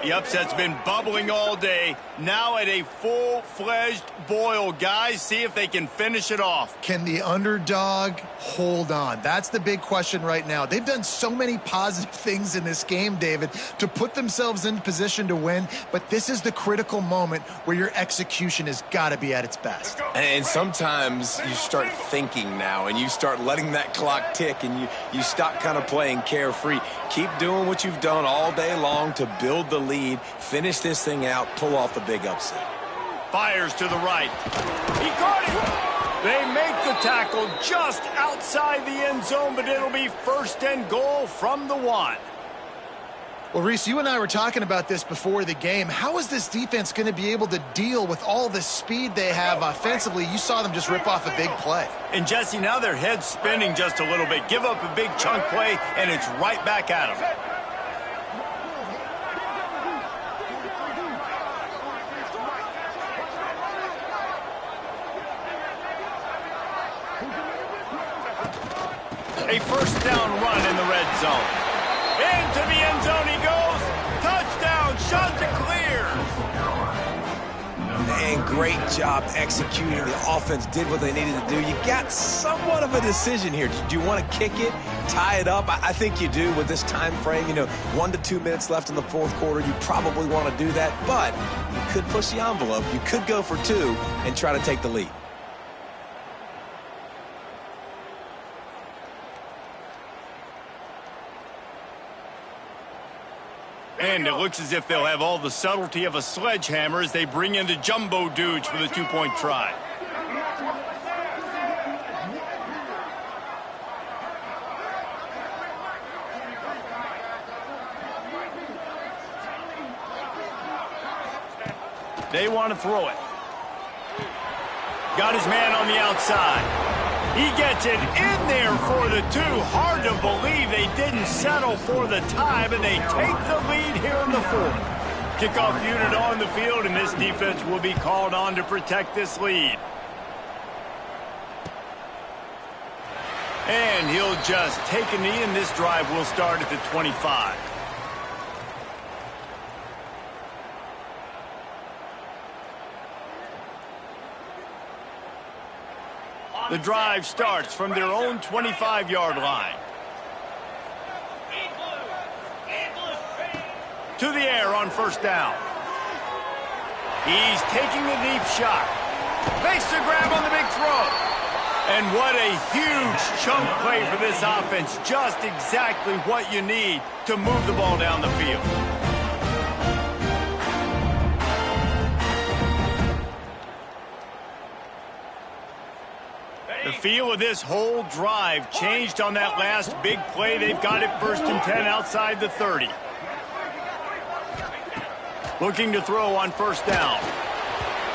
The upset's been bubbling all day. Now at a full-fledged boil. Guys, see if they can finish it off. Can the underdog hold on? That's the big question right now. They've done so many positive things in this game, David, to put themselves in position to win, but this is the critical moment where your execution has got to be at its best. And sometimes you start thinking now, and you start letting that clock tick, and you stop kind of playing carefree. Keep doing what you've done all day long to build the lead, finish this thing out, pull off the big upset. Fires to the right. He caught it. They make the tackle just outside the end zone, but it'll be 1st and goal from the 1. Well, Reese, you and I were talking about this before the game. How is this defense going to be able to deal with all the speed they have offensively? You saw them just rip off a big play. And, Jesse, now their head's spinning just a little bit. Give up a big chunk play, and it's right back at them. A 1st down run in the red zone. Into the end zone he goes. Touchdown. Shots are clear. And great job executing. The offense did what they needed to do. You got somewhat of a decision here. Do you want to kick it, tie it up? I think you do with this time frame. 1 to 2 minutes left in the 4th quarter. You probably want to do that, but you could push the envelope. You could go for 2 and try to take the lead. And it looks as if they'll have all the subtlety of a sledgehammer as they bring in the jumbo dudes for the 2-point try. They want to throw it. Got his man on the outside. He gets it in there for the 2. Hard to believe they didn't settle for the tie, but they take the lead here in the 4th. Kickoff unit on the field, and this defense will be called on to protect this lead. And he'll just take a knee, and this drive will start at the 25. The drive starts from their own 25-yard line. To the air on first down. He's taking the deep shot. Makes the grab on the big throw. And what a huge chunk play for this offense. Just exactly what you need to move the ball down the field. The feel of this whole drive changed on that last big play. They've got it 1st and 10 outside the 30. Looking to throw on first down.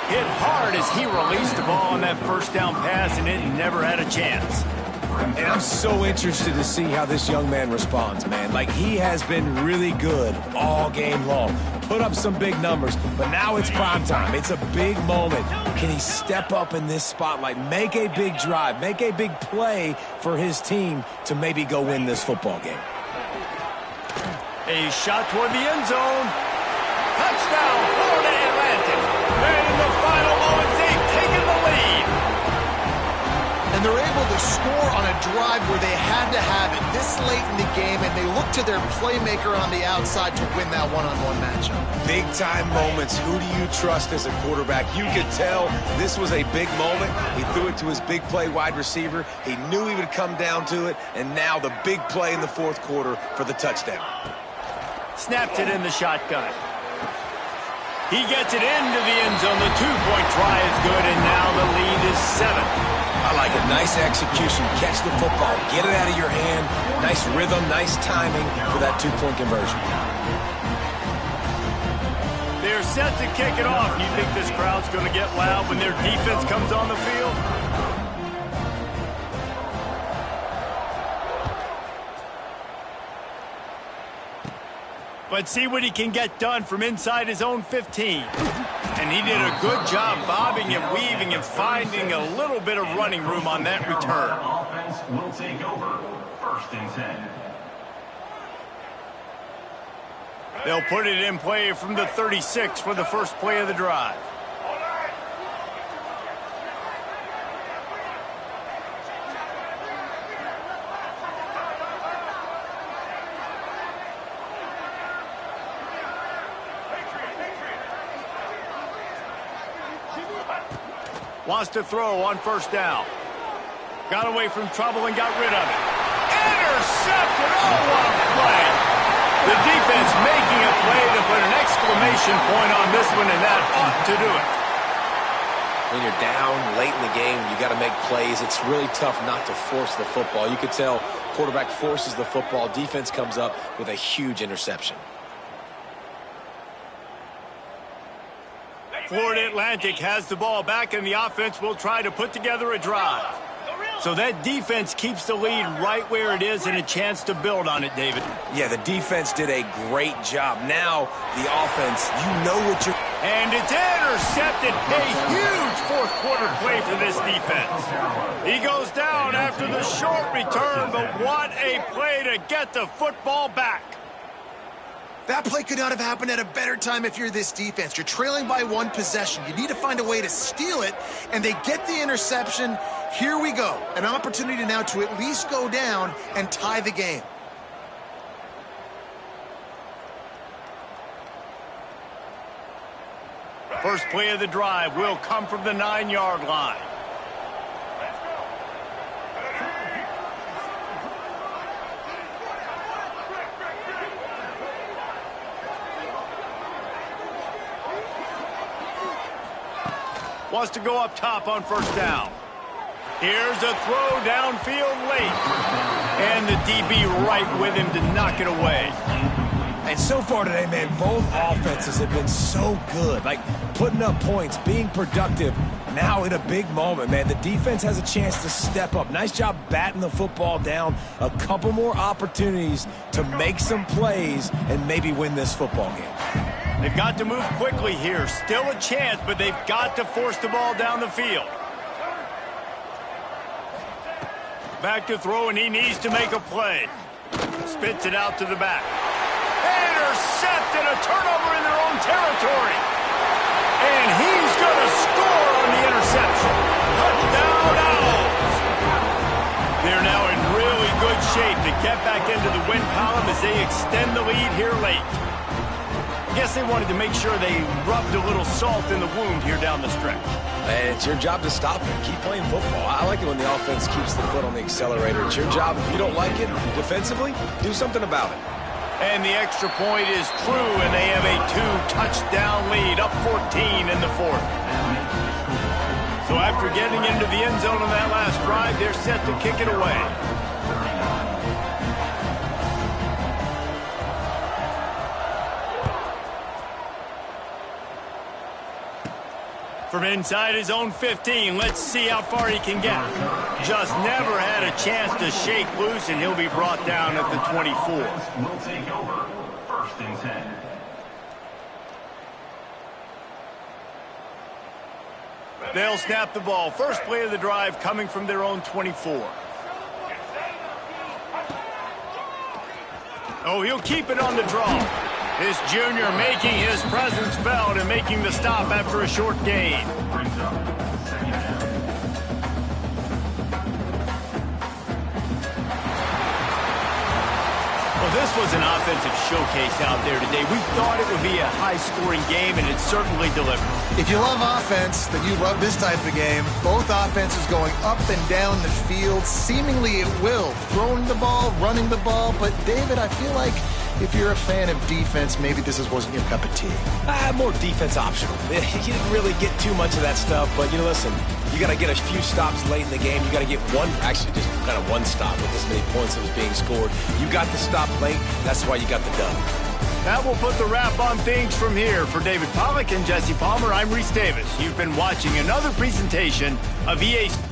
Hit hard as he released the ball on that first down pass, and it never had a chance. And I'm so interested to see how this young man responds, man. Like, he has been really good all game long. Put up some big numbers, but now it's prime time. It's a big moment. Can he step up in this spotlight, make a big drive, make a big play for his team to maybe go win this football game? A shot toward the end zone. Touchdown, Florida Atlantic. And in the final moments, they've taken the lead. And they're able to score on a drive where they had to have it this late in the game, and they look to their playmaker on the outside to win that one-on-one matchup. Big-time moments. Who do you trust as a quarterback? You could tell this was a big moment. He threw it to his big play wide receiver. He knew he would come down to it, and now the big play in the fourth quarter for the touchdown. Snapped it in the shotgun. He gets it into the end zone. The two-point try is good, and now the lead is 7. I like it. Nice execution. Catch the football. Get it out of your hand. Nice rhythm, nice timing for that two-point conversion. They're set to kick it off. You think this crowd's going to get loud when their defense comes on the field? Let's see what he can get done from inside his own 15. And he did a good job bobbing and weaving and finding a little bit of running room on that return. Offense will take over. 1st and 10. They'll put it in play from the 36 for the first play of the drive. Wants to throw on first down. Got away from trouble and got rid of it. Intercepted! Oh, what a play! The defense making a play to put an exclamation point on this one, and that ought to do it. When you're down late in the game, you got to make plays. It's really tough not to force the football. You could tell quarterback forces the football. Defense comes up with a huge interception. Florida Atlantic has the ball back, and the offense will try to put together a drive. So that defense keeps the lead right where it is and a chance to build on it, David. Yeah, the defense did a great job. Now, the offense, you know what you're... And it's intercepted. A huge fourth quarter play for this defense. He goes down after the short return, but what a play to get the football back. That play could not have happened at a better time if you're this defense. You're trailing by 1 possession. You need to find a way to steal it, and they get the interception. Here we go. An opportunity now to at least go down and tie the game. First play of the drive will come from the 9-yard line. Wants to go up top on first down. Here's a throw downfield late. And the DB right with him to knock it away. And so far today, man, both offenses have been so good. Like, putting up points, being productive. Now in a big moment, man, the defense has a chance to step up. Nice job batting the football down. A couple more opportunities to make some plays and maybe win this football game. They've got to move quickly here. Still a chance, but they've got to force the ball down the field. Back to throw, and he needs to make a play. Spits it out to the back. Intercepted, a turnover in their own territory. And he's going to score on the interception. Touchdown Owls. They're now in really good shape to get back into the win column as they extend the lead here late. I guess they wanted to make sure they rubbed a little salt in the wound here down the stretch. And it's your job to stop it. Keep playing football. I like it when the offense keeps the foot on the accelerator. It's your job. If you don't like it defensively, do something about it. And the extra point is true, and they have a 2-touchdown lead, up 14 in the fourth. So after getting into the end zone on that last drive, they're set to kick it away. From inside his own 15, let's see how far he can get. Just never had a chance to shake loose, and he'll be brought down at the 24. Will take over. 1st and 10. They'll snap the ball. First play of the drive coming from their own 24. Oh, he'll keep it on the draw. This junior making his presence felt and making the stop after a short gain. Brings up 2nd down. Well, this was an offensive showcase out there today. We thought it would be a high-scoring game, and it certainly delivered. If you love offense, then you love this type of game. Both offenses going up and down the field, seemingly at will. Throwing the ball, running the ball. But, David, I feel like if you're a fan of defense, maybe this wasn't your cup of tea. More defense optional. You didn't really get too much of that stuff, but, listen, you got to get a few stops late in the game. You got to get just kind of one stop with this many points that was being scored. You got the stop late. That's why you got the dub. That will put the wrap on things from here. For David Pollack and Jesse Palmer, I'm Reese Davis. You've been watching another presentation of EA Sports.